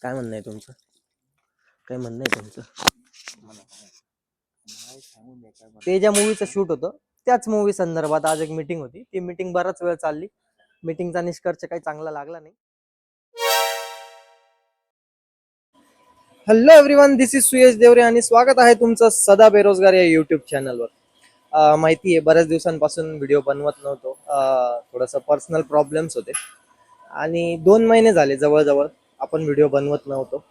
काय म्हणणं आहे तुमचं? काय म्हणणं आहे तुमचं? ते ज्या मूवीचं शूट होतं त्याच मूवी संदर्भात आज एक मीटिंग होती. ती मीटिंग बराच वेळ चालली. मीटिंगचा निष्कर्ष काही चांगला लागला नाही. Hello everyone, this is Suyash Deore आणि स्वागत आहे तुमचं सदा बेरोजगार या युट्यूब चॅनलवर. माहिती आहे, बऱ्याच दिवसांपासून व्हिडिओ बनवत नव्हतो. थोडंसं पर्सनल प्रॉब्लेम्स होते आणि 2 महिने झाले जवळजवळ आपण व्हिडिओ बनवत नव्हतो.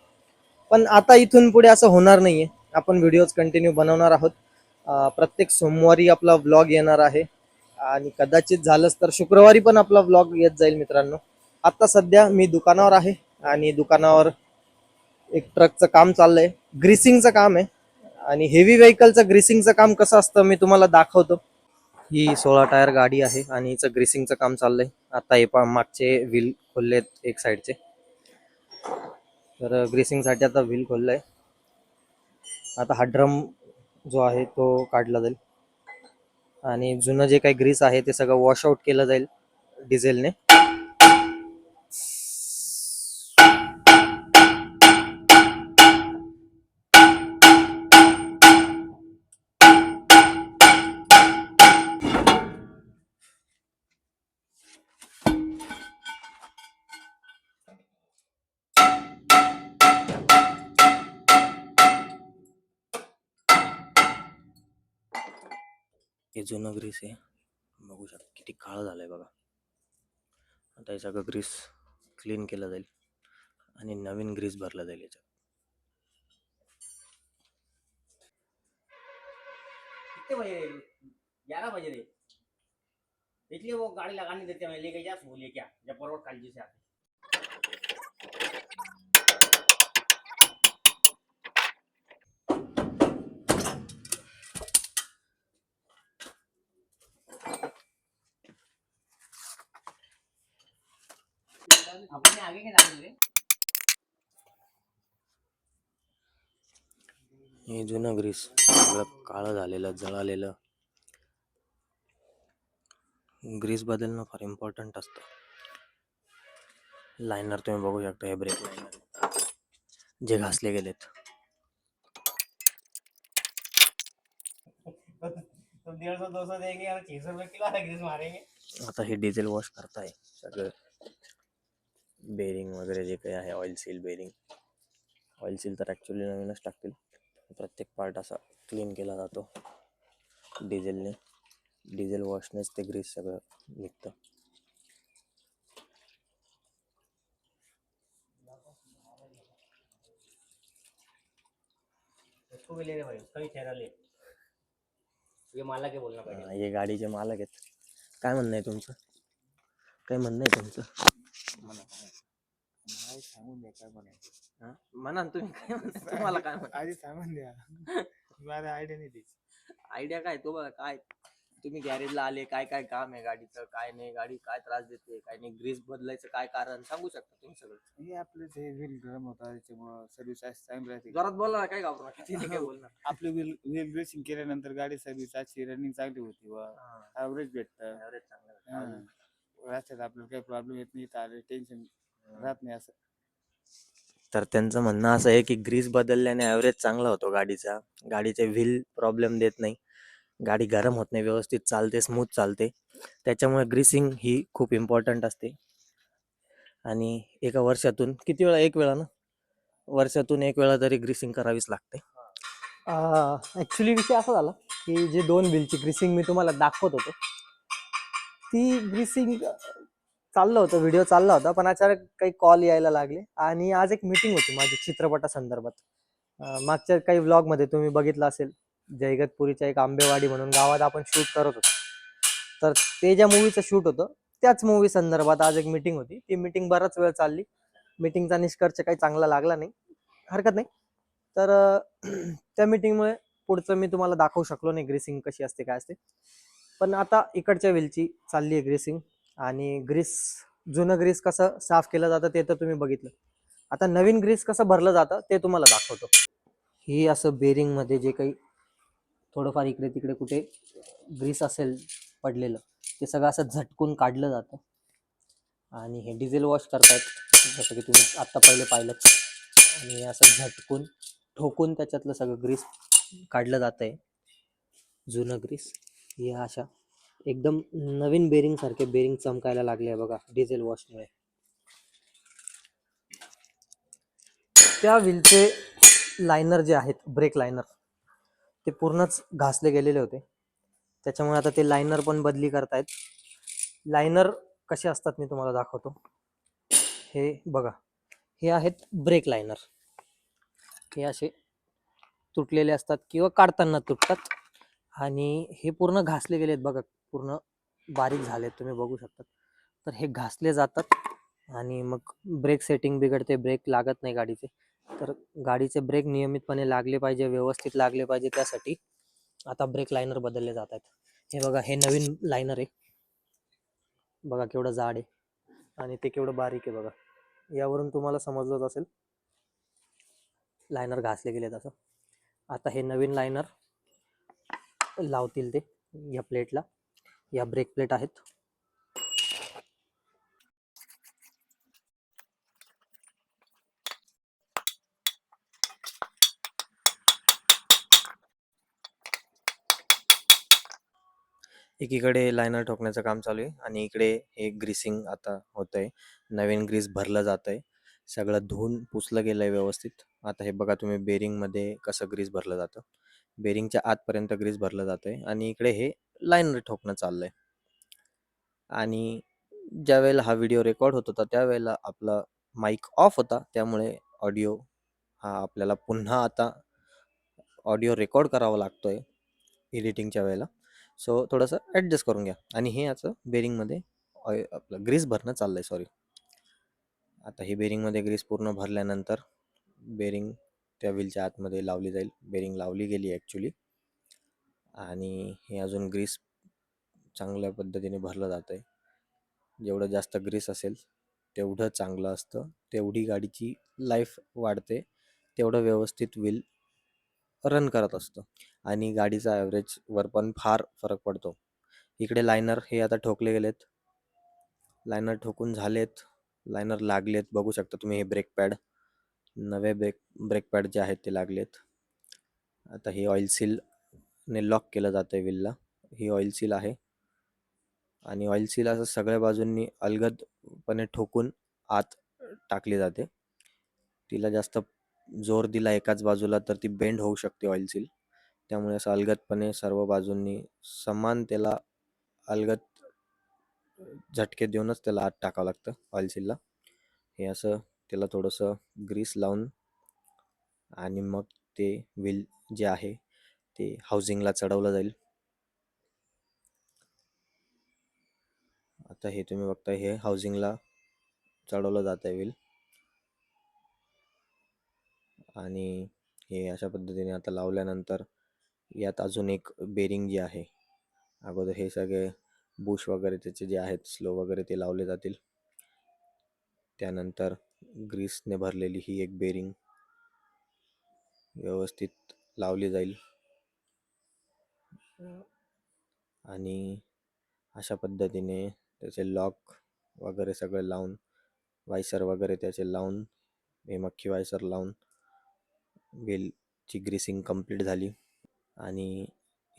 पण आता इथून पुढे असं होणार नाहीये. आपण व्हिडिओज कंटिन्यू बनवणार आहोत. प्रत्येक सोमवारी आपला व्लॉग येणार आहे आणि कदाचित झालंच तर शुक्रवारी पण आपला व्लॉग येत जाईल मित्रांनो. आता सध्या मी दुकानावर आहे आणि दुकानावर एक ट्रकचं काम चाललंय, ग्रीसिंगचं काम आहे. आणि हेवी व्हेकलचं ग्रीसिंगचं काम कसं असतं मी तुम्हाला दाखवतो. ही 16 टायर गाडी आहे आणि हिचं ग्रीसिंगचं काम चाललंय. आता हे मागचे व्हील खोललेत एक साईडचे, तर ग्रीसिंगसाठी आता व्हील खोललाय. आता हा ड्रम जो आहे तो काढला जाईल आणि जुनं जे काही ग्रीस आहे ते सगळं वॉश आउट केलं जाईल डिझेलने. हे जुनं ग्रीस आहे, बघू शकता किती काळं झालंय बघा. आता हे सगळं ग्रीस क्लीन केलं जाईल आणि नवीन ग्रीस भरला जाईल याच्यात. कितने बजे? 11 बजे रे। इसलिए वो गाड़ी लगाने देते हैं, लेके जा बोलिए क्या जब रोड खाली से आते। अपने आगे के जाने रे। हे जुनं ग्रीस सगळं काळं झालेलं, जळालेलं. ग्रीस बदलणं फार इम्पॉर्टंट असतं. लायनर तुम्ही बघू शकता, हे ब्रेक लायनर जे घासले गेलेत. तो 150-200 देंगे और 600 रुपए किलो ग्रीस मारेंगे। आता हे डिझेल वॉश करताय सगळं, बेरिंग वगैरे जे काही आहे, oil seal bearing. Oil seal तर ॲक्च्युली नवीनच टाकतील. प्रत्येक पार्ट असा क्लीन केला जातो डिझेलने. डिझेल वॉशनेच ते ग्रीस सगळं निघतं. उसको भी ले रे भाई, उसका भी चेहरा ले। ये माला के बोलना पड़ेगा। हे गाडीचे मालक आहेत. काय म्हणणं आहे तुमचं? काय म्हणणं आहे तुमचं? सांगून द्या काय म्हणायचं. म्हणा ना तुम्ही, काय म्हणताय? तुम्हाला काय म्हणा, आधी सांगून द्या. मला आयडिया नाही द्यायची. आयडिया काय तो बघा. काय तुम्ही गॅरेजला आले, काय काय काम आहे गाडीचं, काय नाही, गाडी काय त्रास देते, काय नाही, ग्रीस बदलायचं काय कारण सांगू शकता तुम्ही सगळं. हे आपलं जे व्हील गरम होता त्याच्यामुळं सर्व्हिस चांगली राहते. जोरात बोला ना, काय घाबरू नका. तिने काय बोलणार. आपलं व्हील ग्रेसिंग केल्यानंतर गाडी सर्व्हिस अशी रनिंग चांगली होती व ॲव्हरेज भेटतं. ॲव्हरेज चांगलं. रस्त्यात आपल्याला काही प्रॉब्लेम येत नाही, तर टेन्शन राहत नाही असं. तर त्यांचं म्हणणं असं आहे की ग्रीस बदलल्याने ॲव्हरेज चांगला होतो गाडीचा. गाडीचे व्हील प्रॉब्लेम देत नाही, गाडी गरम होत नाही, व्यवस्थित चालते, स्मूथ चालते. त्याच्यामुळे ग्रीसिंग ही खूप इम्पॉर्टंट असते. आणि एका वर्षातून किती वेळा, एक वेळा ना, वर्षातून एक वेळा तरी ग्रीसिंग करावीच लागते. ॲक्च्युली विषय असा झाला की जे 2 व्हीलची ग्रीसिंग मी तुम्हाला दाखवत होतो, ती ग्रीसिंग चाललं होतं, व्हिडिओ चालला होता, पण अचानक काही कॉल यायला लागले आणि आज एक मीटिंग होती माझी चित्रपटासंदर्भात. मागच्या काही व्लॉगमध्ये तुम्ही बघितलं असेल, जयगतपुरीच्या एक आंबेवाडी म्हणून गावात आपण शूट करत होतो. तर ते ज्या मूवीचं शूट होतं त्याच मूवी संदर्भात आज एक मीटिंग होती. ती मीटिंग बराच वेळ चालली. मीटिंगचा निष्कर्ष काही चांगला लागला नाही, हरकत नाही. तर त्या मीटिंगमुळे पुढचं मी तुम्हाला दाखवू शकलो नाही ग्रीसिंग कशी असते, काय असते. पण आता इकडच्या व्हीलची चालली आहे ग्रीसिंग. आणि जुनं ग्रीस कसं साफ केलं जातं ते तर तुम्ही बघितलं. आता नवीन ग्रीस कसं भरलं जातं ते तुम्हाला दाखवतो. ही असं बेरिंगमध्ये जे काही थोडंफार इकडे तिकडे कुठे ग्रीस असेल पडलेलं, ते सगळं असं झटकून काढलं जातं. आणि हे डिझेल वॉश करतायत, जसं की तुम्ही आत्ता पहिले पाहिलं. आणि असं झटकून ठोकून त्याच्यातलं सगळं ग्रीस काढलं जात आहे. जुनं ग्रीस हे अशा एकदम नवीन बेरिंग सारखे बेरिंग चमकायला लागले आहे बघा डिझेल वॉशमुळे. त्या व्हीलचे लायनर जे आहेत ब्रेक लायनर ते पूर्णच घासले गेलेले होते, त्याच्यामुळे आता ते लायनर पण बदली करतायत. लायनर कसे असतात मी तुम्हाला दाखवतो. हे बघा, हे आहेत ब्रेक लायनर. हे असे तुटलेले असतात किंवा काढताना तुटतात आणि हे पूर्ण घासले गेलेत बघा, पूर्ण बारीक झालेत तुम्ही बघू शकता. तर हे घासले जातात आणि मग ब्रेक सेटिंग बिघडते, ब्रेक लागत नाही गाडीचे. तर गाडीचे ब्रेक नियमितपणे लागले पाहिजे, व्यवस्थित लागले पाहिजे, त्यासाठी आता ब्रेक लायनर बदलले जात आहेत. हे बघा, हे नवीन लायनर आहे बघा, केवढं जाड आहे आणि ते केवढं बारीक आहे बघा. यावरून तुम्हाला समजलंच असेल लायनर घासले गेलेत असं. आता हे नवीन लायनर लावतील ते या प्लेटला, या ब्रेक प्लेट आहेत. एकीकडे लायनर ठोकण्याचं काम चालू आहे आणि इकडे हे ग्रीसिंग आता होत आहे. नवीन ग्रीस भरलं जात आहे, सगळं धुवून पुसलं गेलं आहे व्यवस्थित. आता हे बघा तुम्ही बेरिंगमध्ये कसं ग्रीस भरलं जातं, बेरिंगच्या आतपर्यंत ग्रीस भरलं जातं आहे आणि इकडे हे लायनर ठोकणं चाललं आहे. आणि ज्यावेळेला हा व्हिडिओ रेकॉर्ड होत होता त्यावेळेला आपला माईक ऑफ होता, त्यामुळे ऑडिओ हा आपल्याला पुन्हा आता ऑडिओ रेकॉर्ड करावा लागतो आहे एडिटिंगच्या वेळेला. सो थोडंसं ॲडजस्ट करून घ्या. आणि हे याचं बेरिंगमध्ये आपलं ग्रीस भरणं चाललं आहे, सॉरी. आता ही बेरिंगमध्ये ग्रीस पूर्ण भरल्यानंतर बेरिंग त्या व्हीलच्या आतमध्ये लावली जाईल. बेरिंग लावली गेली ॲक्च्युली आणि हे अजून ग्रीस चांगल्या पद्धतीने भरलं जातं आहे. जेवढं जास्त ग्रीस असेल तेवढं चांगलं असतं, तेवढी गाडीची लाईफ वाढते, तेवढं व्यवस्थित व्हील रन करत असतं आणि गाडीचा ॲव्हरेजवर पण फार फरक पडतो. इकडे लायनर हे आता ठोकले गेलेत, लायनर ठोकून झालेत, लायनर लागलेत, बघू शकता तुम्ही. हे ब्रेक पॅड, नवे ब्रेक पॅड जे आहेत ते लागलेत. आता ही ऑइल सीलने लॉक केलं जातं आहे व्हीलला. ही ऑइल सील आहे आणि ऑइल सील असं सगळ्या बाजूंनी अलगदपणे ठोकून आत टाकली जाते. तिला जास्त जोर दिला एकाच बाजूला तर ती बेंड होऊ शकते ऑइल सील, त्यामुळे असं अलगदपणे सर्व बाजूंनी समान त्याला अलगद झटके देऊनच त्याला आत टाकावं लागतं ऑइल सीलला. हे असं त्याला थोडंसं ग्रीस लावून आणि मग ते व्हील जे आहे ते हाऊसिंगला चढवलं जाईल. आता हे तुम्ही बघताय, हे हाऊसिंगला चढवलं जात आहे व्हील आणि हे अशा पद्धतीने आता लावल्यानंतर यात अजून एक बेरिंग जे आहे, अगोदर हे सगळे बुश वगैरे त्याचे जे आहेत स्लो वगैरे ते लावले जातील. त्यानंतर ग्रीसने भरलेली ही एक बेरिंग व्यवस्थित लावली जाईल आणि अशा पद्धतीने त्याचे लॉक वगैरे सगळं लावून, वायसर वगैरे त्याचे लावून, हे मख्खी वायसर लावून व्हीलची ग्रीसिंग कंप्लीट झाली. आणि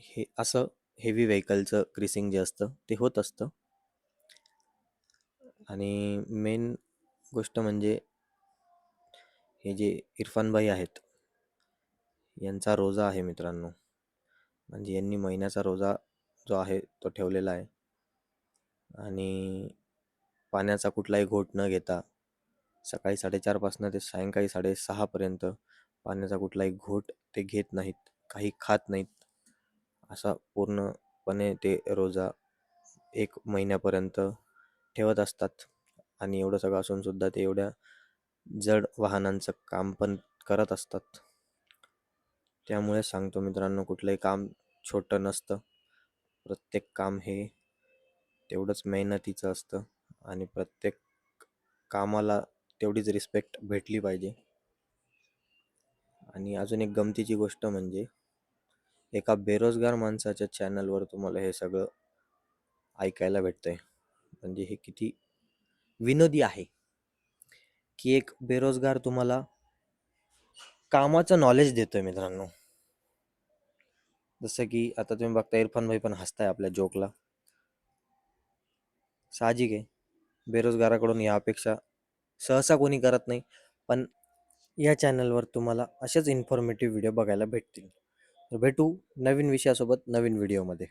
हे असं हेवी व्हेकलचं ग्रीसिंग जे असतं ते होत असतं. आणि मेन गोष्ट म्हणजे हे जे इरफान भाई आहेत यांचा रोजा आहे मित्रांनो, म्हणजे यांनी महिन्याचा रोजा जो आहे तो ठेवलेला आहे आणि पाण्याचा कुठलाही घोट न घेता सकाळी 4:30 ते सायंकाळी 6:30पर्यंत पाण्याचा कुठलाही घोट ते घेत नाहीत, काही खात नाहीत. असा पूर्णपणे ते रोजा 1 महिन्यापर्यंत ठेवत असतात. आणि एवढं सगळं असूनसुद्धा ते एवढ्या जड वाहनांचं काम पण करत असतात. त्यामुळे सांगतो मित्रांनो, कुठलंही काम छोटं नसतं, प्रत्येक काम हे तेवढंच मेहनतीचं असतं आणि प्रत्येक कामाला तेवढीच रिस्पेक्ट भेटली पाहिजे. आणि अजून एक गमतीची गोष्ट म्हणजे एका बेरोजगार माणसाच्या चॅनलवर तुम्हाला हे सगळं ऐकायला भेटतंय, म्हणजे हे किती विनोदी आहे की एक बेरोजगार तुम्हाला कामाचं नॉलेज देतोय मित्रांनो. जसं की आता तुम्ही बघता इरफान भाई पण हसताय आपल्या जोकला. साहजिक आहे. बेरोजगाराकडून या अपेक्षा सहसा कोणी करत नाही. पण या चॅनलवर तुम्हाला असेच इन्फॉर्मेटिव्ह व्हिडिओ बघायला भेटतील. तर भेटू नवीन विषयासोबत नवीन व्हिडिओमध्ये.